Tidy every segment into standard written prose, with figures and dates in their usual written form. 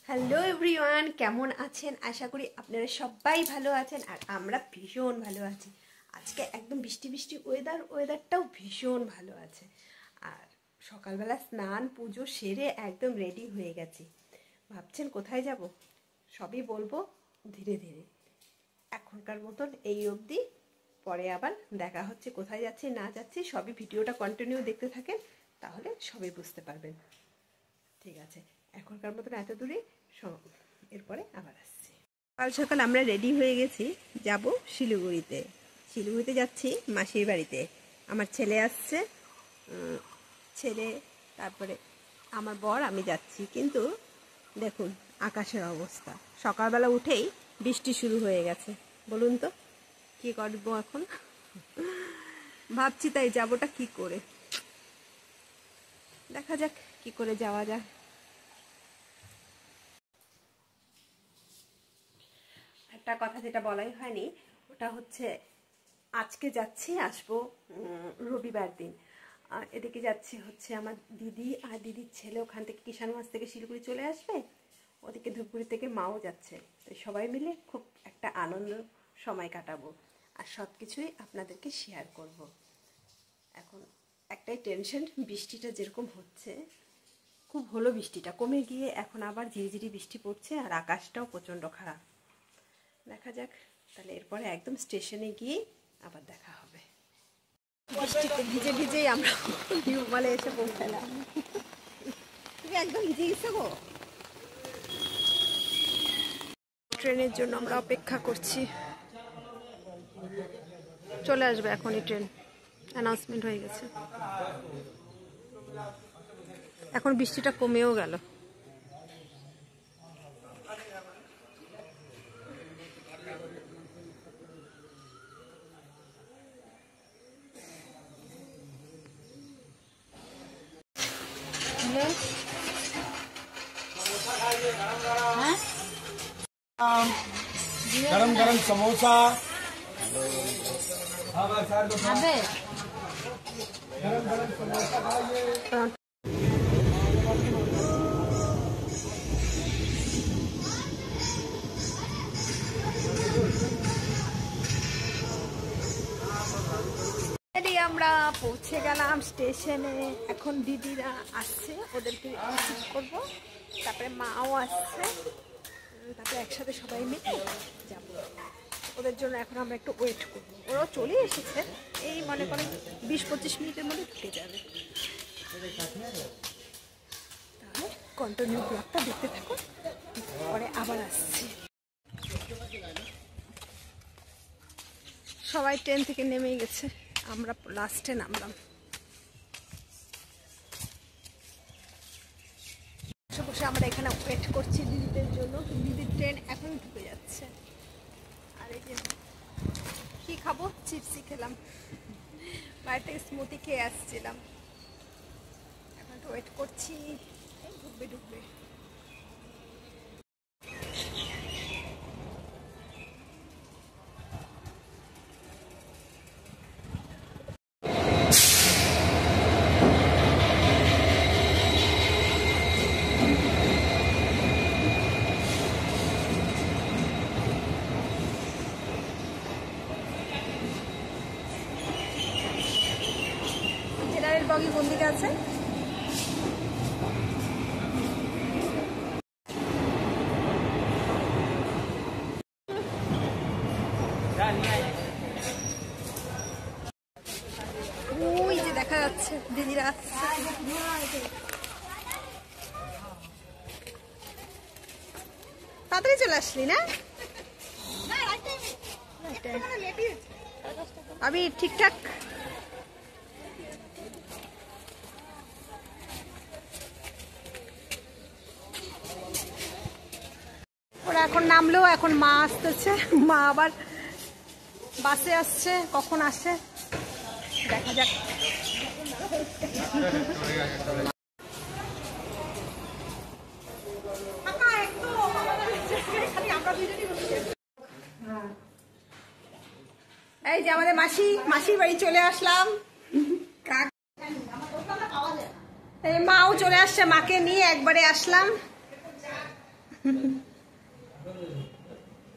Hello everyone, কেমন আছেন? আশা করি আপনারা সবাই ভালো আছেন আর আমরা ভীষণ ভালো আছি। আজকে একদম বৃষ্টি বৃষ্টি ওয়েদারটাও ভীষণ ভালো আছে। আর সকালবেলা স্নান পুজো সেরে একদম রেডি হয়ে গেছি। ভাবছেন কোথায় যাব? সবই বলবো ধীরে ধীরে। এখনকার মতন এই অবধি, পরে আবার দেখা হচ্ছে কোথায় যাচ্ছি না যাচ্ছি। সবই ভিডিওটা কন্টিনিউ দেখতে থাকেন, তাহলে সবই বুঝতে পারবেন। ঠিক আছে, এখনকার মতন এত দূরে, এরপরে আবার আসছি। কাল সকাল আমরা রেডি হয়ে গেছি, যাব শিলিগুড়িতে। শিলিগুড়িতে যাচ্ছি মাসির বাড়িতে। আমার ছেলে আসছে, ছেলে, তারপরে আমার বর, আমি যাচ্ছি। কিন্তু দেখুন আকাশের অবস্থা, সকালবেলা উঠেই বৃষ্টি শুরু হয়ে গেছে। বলুন তো কি করবো এখন? ভাবছি তাই যাবোটা কি করে, দেখা যাক কি করে যাওয়া যায়। একটা কথা যেটা বলাই হয়নি, ওটা হচ্ছে আজকে যাচ্ছি, আসবো রবিবার দিন। আর এদিকে যাচ্ছি হচ্ছে আমার দিদি আর দিদির ছেলে, ওখান থেকে কিষানগঞ্জ থেকে শিলিগুড়ি চলে আসবে। ওদিকে ধূপগুড়ি থেকে মাও যাচ্ছে। তো সবাই মিলে খুব একটা আনন্দ সময় কাটাবো আর সব কিছুই আপনাদেরকে শেয়ার করব। এখন একটাই টেনশন, বৃষ্টিটা যেরকম হচ্ছে, খুব হলো বৃষ্টিটা কমে গিয়ে এখন আবার ঝিরিঝিরি বৃষ্টি পড়ছে আর আকাশটাও প্রচণ্ড খারাপ। দেখা যাক, তাহলে এরপরে একদম স্টেশনে গিয়ে আবার দেখা হবে। বৃষ্টিতে ভিজে ভিজেই আমরা নিউ মলে এসে পৌঁছালাম। তুমি একদম ভিজে গেছো গো। ট্রেনের জন্য আমরা অপেক্ষা করছি, চলে আসবে এখনই ট্রেন, অ্যানাউন্সমেন্ট হয়ে গেছে। এখন বৃষ্টিটা কমেও গেল। गरम गरम समोसा गरम गरम समोसा खाइए। আমরা পৌঁছে গেলাম স্টেশনে। এখন দিদিরা আসছে, ওদেরকে রিসিভ করবো, তারপরে মাও আসছে, তারপরে একসাথে সবাই মিলে যাবো। ওদের জন্য এখন আমরা একটু ওয়েট করবো। ওরাও চলে এসেছে, এই মনে করেন 20-25 মিনিটের মধ্যে ঢুকে যাবে। তাহলে কন্টিনিউ ব্লগটা দেখতে থাকুন, পরে আবার আসছি। সবাই ট্রেন থেকে নেমে গেছে, আমরা লাস্টে নামলাম। বসে বসে আমরা এখানে ওয়েট করছি দিদিদের জন্য। দিদির ট্রেন এখন ঢুকে যাচ্ছে। আর এই যে কি খাবো, চিপসি খেলাম, বাইরে থেকে স্মুদি খেয়ে আসছিলাম। এখন একটু ওয়েট করছি, ঢুকবে ঢুকবে। বগি কোন দিকে আছে? ওই যে দেখা যাচ্ছে দিদিরা আসছে। তাড়াতাড়ি চলে আসলি না? আমি ঠিকঠাক ওরা এখন নামলেও এখন মা আসতেছে, মা আবার বাসে আসছে, কখন আসে দেখা যাক। এই যে আমাদের মাসির বাড়ি চলে আসলাম। এই মাও চলে আসছে, মাকে নিয়ে একবারে আসলাম।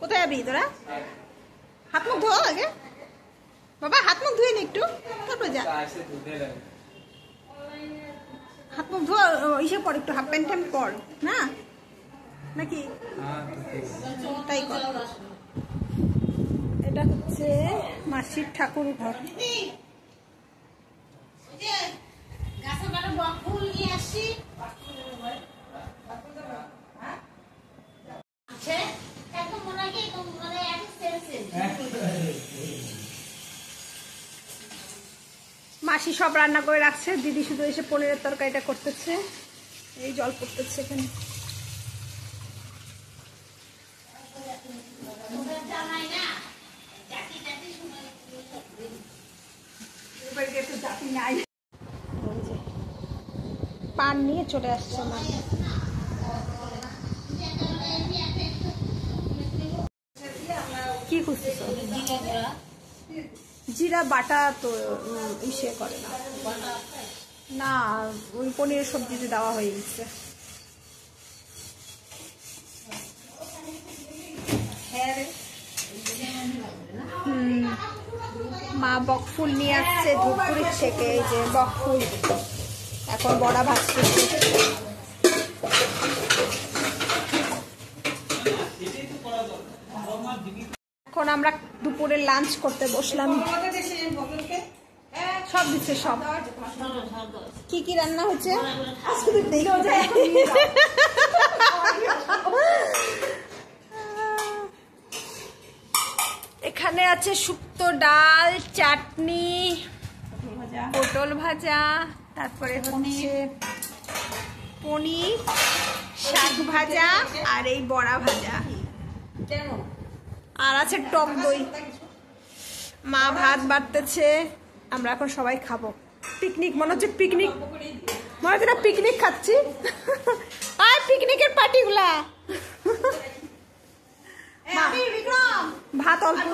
কোথায় যাবি তোরা? হাত মুখ ধোয়া আগে বাবা, হাত মুখ ধুয়ে নি একটু, তারপরে যা। হাত মুখ ধোয়া ইসে পর, একটু হাফ প্যান্ট ট্যান্ট পর না, নাকি? তাই কর। এটা হচ্ছে মাসির ঠাকুর ঘর। মাসি সব রান্না করে রাখছে, দিদি শুধু এসে পনিরের তরকারিটা করতেছে। এই জল পড়তেছে এখানে। পান নিয়ে চলে আসছে মা। কি খুঁজতেছ? জিরা বাটা তো ইসে করে না, না ওই পনিরের সবজিতে দেওয়া হয়ে গেছে। মা বকফুল নিয়ে আসছে ধূপগুড়ির থেকে, এই যে বকফুল। এখন বড়া ভাজছে। এখন আমরা দুপুরে লাঞ্চ করতে বসলাম। সব দিচ্ছে, সব। কি কি রান্না হচ্ছে? এখানে আছে শুক্তো ডাল, চাটনি, পটল ভাজা, তারপরে হচ্ছে পনির, শাক ভাজা, আর এই বড়া ভাজা, আর আছে টক দই। মা ভাত বাড়তেছে, আমরা এখন সবাই খাবো। পিকনিক মনে হচ্ছে, পিকনিক মনে হচ্ছে না, পিকনিক খাচ্ছি। আর পিকনিকের পার্টিগুলা। ভাত অল্প,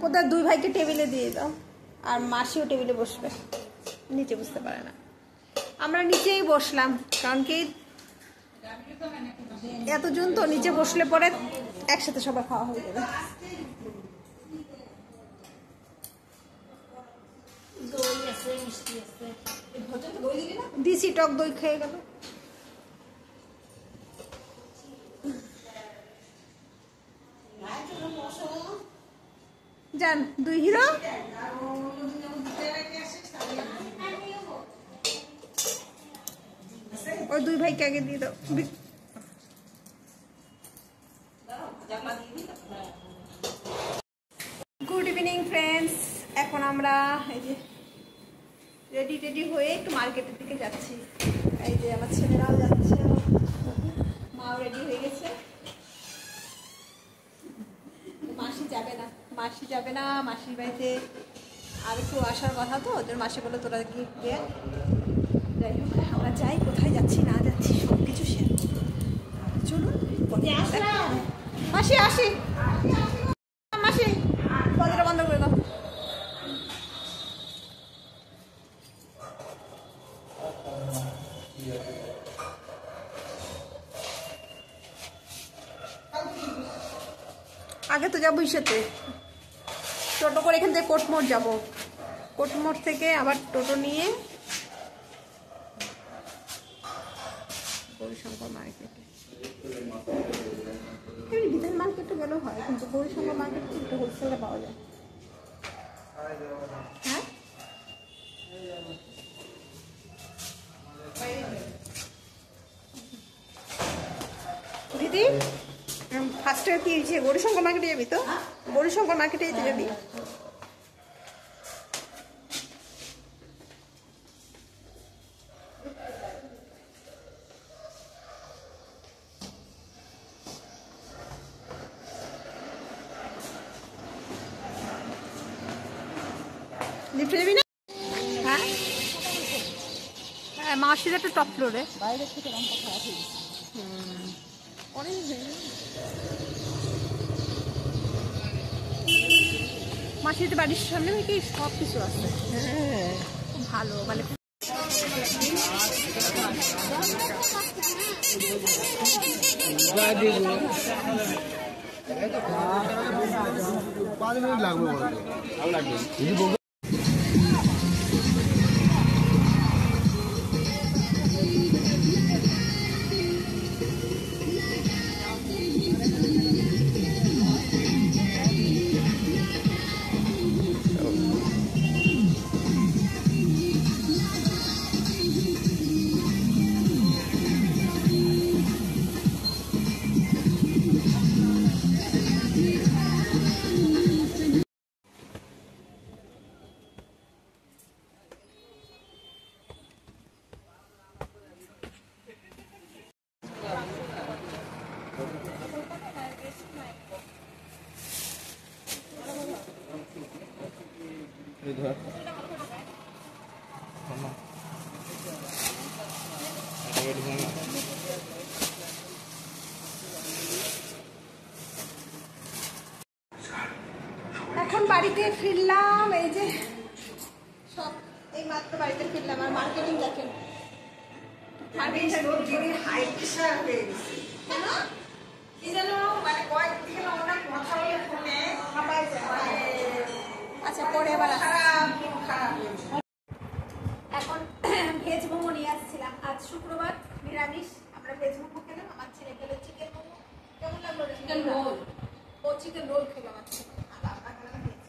কোথায় দুই ভাইকে টেবিলে দিয়ে দাও, আর মাসিও টেবিলে বসবে, নিচে বসতে পারে না। আমরা নিচেই বসলাম, কারণ কি এতজন তো, নিচে বসলে পরে একসাথে সবাই খাওয়া হয়ে যাবে। দিছি, টক দই খেয়ে গেল। যান দুই হিরো। ওই দুই ভাইকে আগে দিয়ে দাও। গুড ইভিনিং ফ্রেন্ডস, এখন আমরা এই যে রেডি হয়ে একটু মার্কেটের দিকে যাচ্ছি। এই যে আমার ছেলেরাও যাচ্ছে, মাও রেডি হয়ে গেছে। মাসি যাবে না, মাসির বাড়িতে আর একটু আসার কথা, তো ওদের মাসি বলে তোরা গিফট দে। যাই হোক, আমরা যাই, কোথায় যাচ্ছি না যাচ্ছি সব কিছু শেয়ার করবো। চলুন মাসি, আসি মাসি, দরজাটা বন্ধ করে দাও। আগে তো যাবো ইসেতে, টোটো করে এখান থেকে কোটমোড় যাবো, কোটমোড় থেকে আবার টোটো নিয়ে গৌরীশঙ্কর মার্কেটে। এমনি বিধান মার্কেটে গেলেও হয়, কিন্তু গৌরীশঙ্কর মার্কেটে একটু হোলসেলে পাওয়া যায়। হ্যাঁ, দিদি ফার্স্টে কি গৌরীশঙ্কর মার্কেটে যাবি? তো গৌরীশঙ্কর মার্কেটে যেতে যাবি? লিফটে যাবি না? হ্যাঁ, হ্যাঁ মাসির একটা টপ ফ্লোরে বাইরের থেকে রংটা খারাপ হয়ে গেছে। অনেক মাসির বাড়ির সামনে কি সব কিছু আছে। হ্যাঁ খুব ভালো মানে पाँच मिनट लागবে এখন বাড়িতে ফিরলাম, এই যে সব এই মাত্র বাড়িতে ফিরলাম। আর মার্কেটিং দেখেন, আচ্ছা পরে এবার এখন ভেজ মোমো নিয়ে আসছিলাম। আজ শুক্রবার নিরামিষ, আমরা ভেজ মোমো খেলাম। আমার ছেলে খেলো চিকেন মোমো। কেমন লাগলো? Chicken roll. ও চিকেন রোল খেলো আমার ছেলে।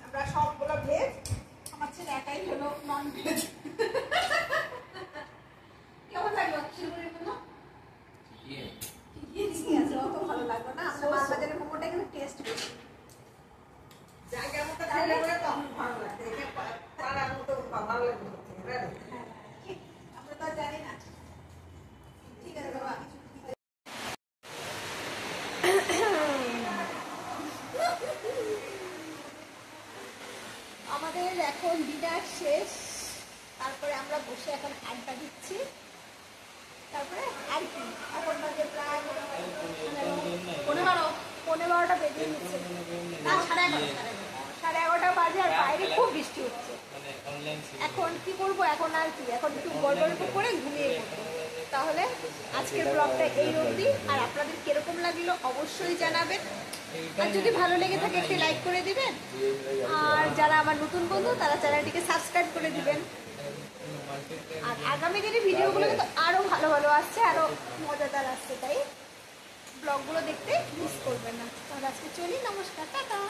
আমরা সবগুলো ভেজ, আমার ছেলে একাই খেলো নন ভেজ। কেমন লাগলো শিলগুড়ির মোমো? ঠিকই আছে, অত ভালো লাগলো না। আমরা মালবাজারের মোমোটা কিন্তু টেস্ট বেশি। জায়গা মতো খেলে পরে তখন ভালো লাগে। পাড়ার মতো ভালো লাগবে। আমরা তো জানি না। ঠিক আছে বাবা। আমাদের এখন ডিনার শেষ, তারপরে আমরা বসে এখন আড্ডা দিচ্ছি। তারপরে আর কি, এখন বাজে প্রায় 11:15 বেজে গেছে। না 11:30 বাজে, আর বাইরে খুব বৃষ্টি হচ্ছে। এখন কি করবো, এখন আর কি, এখন একটু গল্প করে ঘুমিয়ে পড়বো। তাহলে আজকের ব্লগটা এই অবধি। আর আপনাদের কিরকম লাগলো অবশ্যই জানাবেন। আর যদি ভালো লেগে থাকে একটি লাইক করে দিবেন। আর যারা আমার নতুন বন্ধু তারা চ্যানেলটিকে সাবস্ক্রাইব করে দিবেন। আর আগামী দিনের ভিডিওগুলো কিন্তু আরো ভালো ভালো আসছে, আরো মজাদার আসছে, তাই ব্লগগুলো দেখতে মিস করবেন না। তাহলে আজকে চলি, নমস্কার, টাটা।